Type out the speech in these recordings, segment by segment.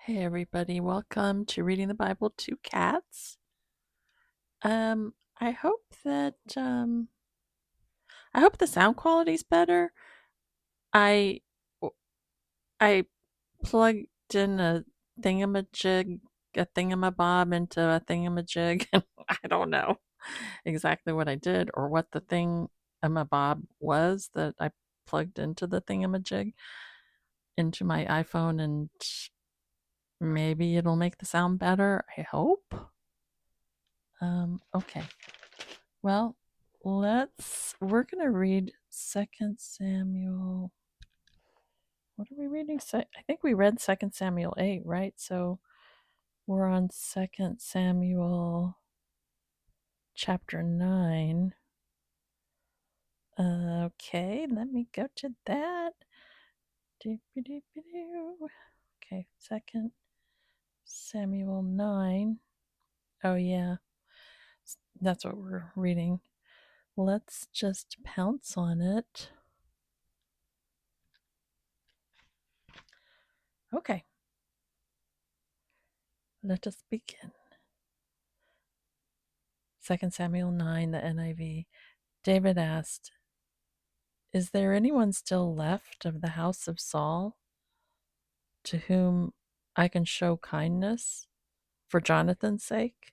Hey everybody, welcome to Reading the Bible to Cats. I hope that I hope the sound quality's better. I I plugged in a thingamajig, a thingamabob into a thingamajig, and I don't know exactly what I did or what the thingamabob was that I plugged into the thingamajig into my iPhone, and maybe it'll make the sound better. I hope. Okay. Well, we're going to read Second Samuel. What are we reading? I think we read Second Samuel 8, right? So we're on Second Samuel chapter 9. Okay, let me go to that. Okay, Second Samuel 9. Oh, yeah, that's what we're reading. Let's just pounce on it. Okay. Let us begin. 2 Samuel 9, the NIV. David asked, "Is there anyone still left of the house of Saul to whom I can show kindness for Jonathan's sake?"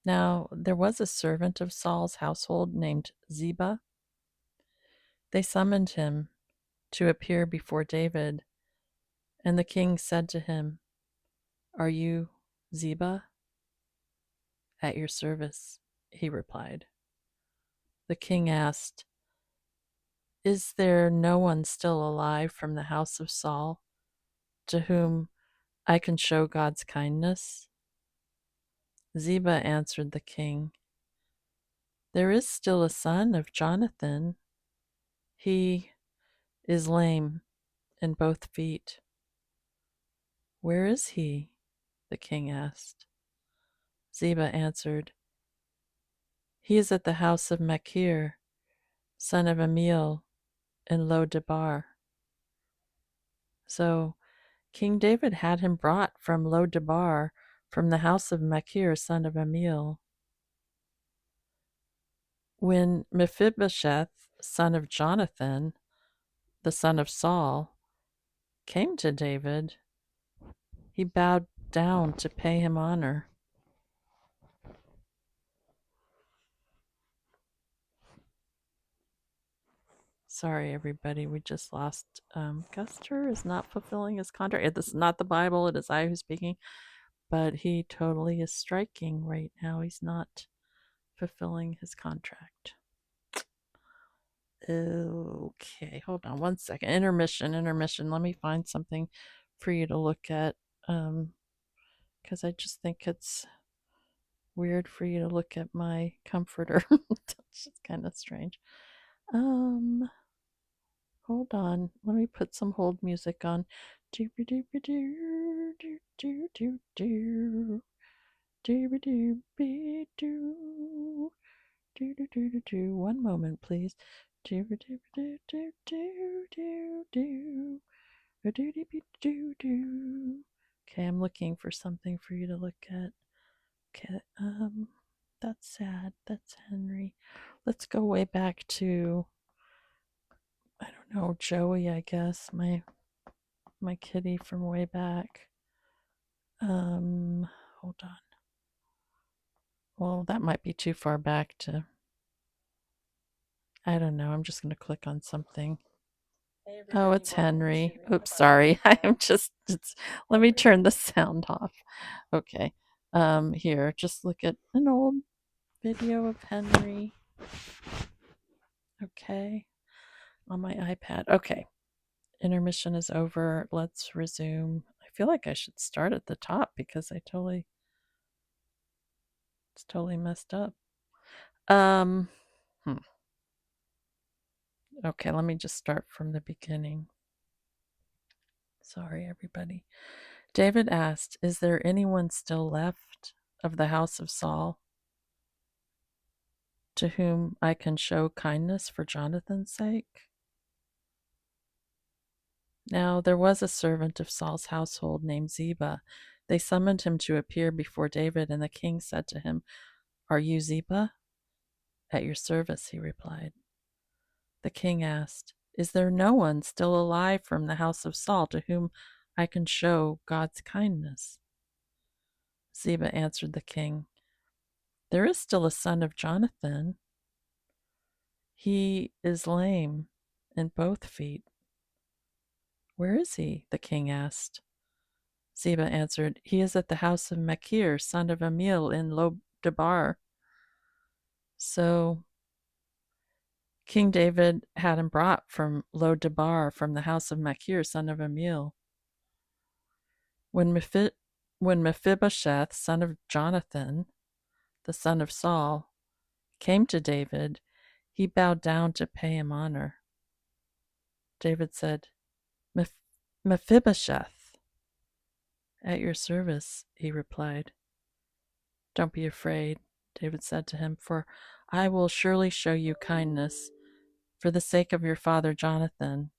Now there was a servant of Saul's household named Ziba. They summoned him to appear before David, and the king said to him, "Are you Ziba?" "At your service," he replied. The king asked, "Is there no one still alive from the house of Saul to whom I can show God's kindness?" Ziba answered the king, "There is still a son of Jonathan. He is lame in both feet." "Where is he?" the king asked. Ziba answered, "He is at the house of Machir, son of Amiel, in Lo Debar." So King David had him brought from Lo Debar, from the house of Machir, son of Amiel. When Mephibosheth, son of Jonathan, the son of Saul, came to David, he bowed down to pay him honor. Sorry, everybody, we just lost. Custer is not fulfilling his contract. This is not the Bible, it is I who's speaking, but he totally is striking right now. He's not fulfilling his contract. Okay, hold on one second. Intermission. Let me find something for you to look at, because I just think it's weird for you to look at my comforter. That's just kind of strange. Hold on. Let me put some hold music on. One moment, please. Okay, I'm looking for something for you to look at. Okay, that's sad. That's Henry. Let's go way back to, I don't know, Joey, I guess, my kitty from way back. Hold on. Well, that might be too far back to, I don't know. I'm just going to click on something. Oh, it's Henry. Oops, sorry. I am just, let me turn the sound off. Okay. Here, just look at an old video of Henry. Okay. On my iPad. Okay. Intermission is over. Let's resume. I feel like I should start at the top because it's totally messed up. Okay, let me just start from the beginning. Sorry, everybody. David asked, "Is there anyone still left of the house of Saul to whom I can show kindness for Jonathan's sake?" Now there was a servant of Saul's household named Ziba. They summoned him to appear before David, and the king said to him, "Are you Ziba?" "At your service," he replied. The king asked, "Is there no one still alive from the house of Saul to whom I can show God's kindness?" Ziba answered the king, "There is still a son of Jonathan. He is lame in both feet." "Where is he?" the king asked. Ziba answered, "He is at the house of Machir, son of Amiel, in Lo-debar." So King David had him brought from Lo-debar, from the house of Machir, son of Amiel. When Mephibosheth, son of Jonathan, the son of Saul, came to David, he bowed down to pay him honor. David said, "Mephibosheth." "At your service," he replied. "Don't be afraid," David said to him, "for I will surely show you kindness for the sake of your father Jonathan.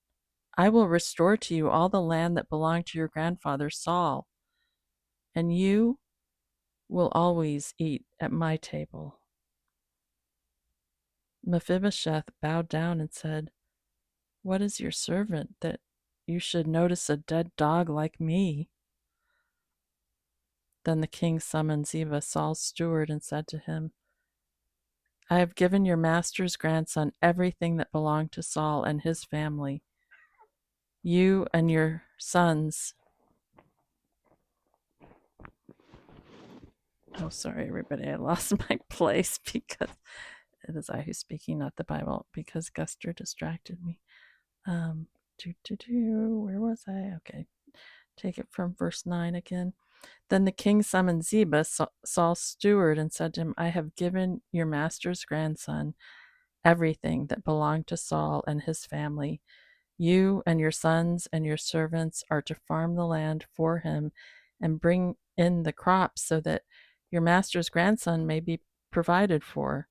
I will restore to you all the land that belonged to your grandfather Saul, and you will always eat at my table." Mephibosheth bowed down and said, "What is your servant that you should notice a dead dog like me?" Then the king summoned Ziba, Saul's steward, and said to him, "I have given your master's grandson everything that belonged to Saul and his family. You and your sons—" Oh, sorry, everybody, I lost my place because it is I who's speaking, not the Bible, because Guster distracted me. Where was I? Okay, take it from verse 9 again. Then the king summoned Ziba, Saul's steward, and said to him, "I have given your master's grandson everything that belonged to Saul and his family. You and your sons and your servants are to farm the land for him and bring in the crops so that your master's grandson may be provided for.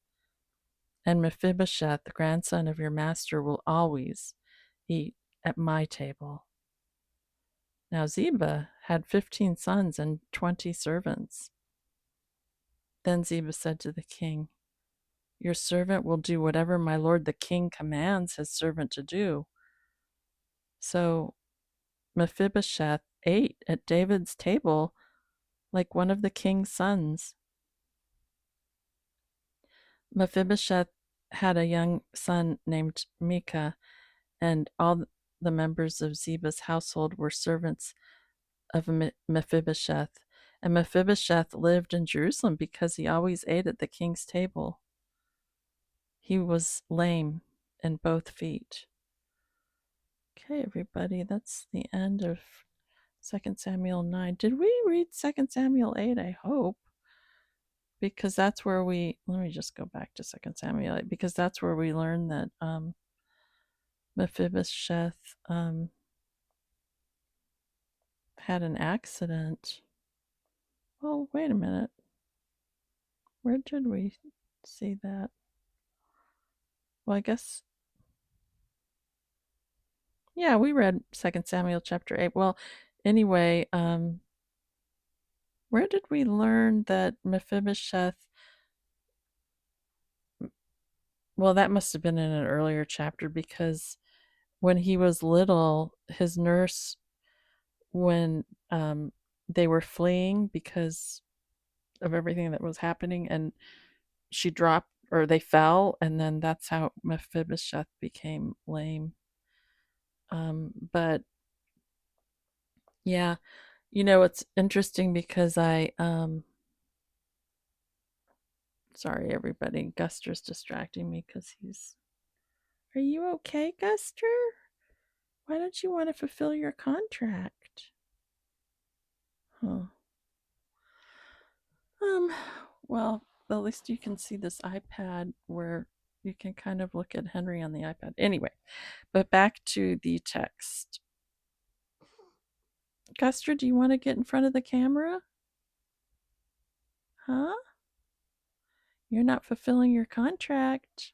And Mephibosheth, the grandson of your master, will always eat at my table." Now Ziba had 15 sons and 20 servants. Then Ziba said to the king, "Your servant will do whatever my lord the king commands his servant to do." So Mephibosheth ate at David's table like one of the king's sons. Mephibosheth had a young son named Micah, and all the members of Ziba's household were servants of Mephibosheth. And Mephibosheth lived in Jerusalem because he always ate at the king's table. He was lame in both feet. Okay, everybody, that's the end of 2 Samuel 9. Did we read 2 Samuel 8? I hope. Because that's where let me just go back to 2 Samuel 8, because that's where we learn that Mephibosheth had an accident. Oh, wait a minute. Where did we see that? Well, I guess, yeah, we read 2 Samuel chapter 8. Well, anyway, where did we learn that Mephibosheth? Well, that must have been in an earlier chapter, because when he was little, his nurse, when they were fleeing because of everything that was happening, and she dropped, or they fell, and then that's how Mephibosheth became lame. But yeah, it's interesting because sorry, everybody, Guster's distracting me because are you okay, Guster? Why don't you want to fulfill your contract? Huh. Well, at least you can see this iPad where you can kind of look at Henry on the iPad. Anyway, but back to the text. Guster, do you want to get in front of the camera? Huh? You're not fulfilling your contract.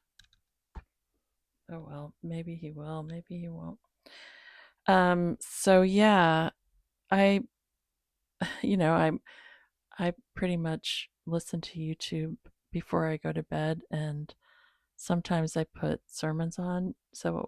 Oh, well, maybe he will, maybe he won't. So yeah, I you know, I pretty much listen to YouTube before I go to bed, and sometimes I put sermons on. So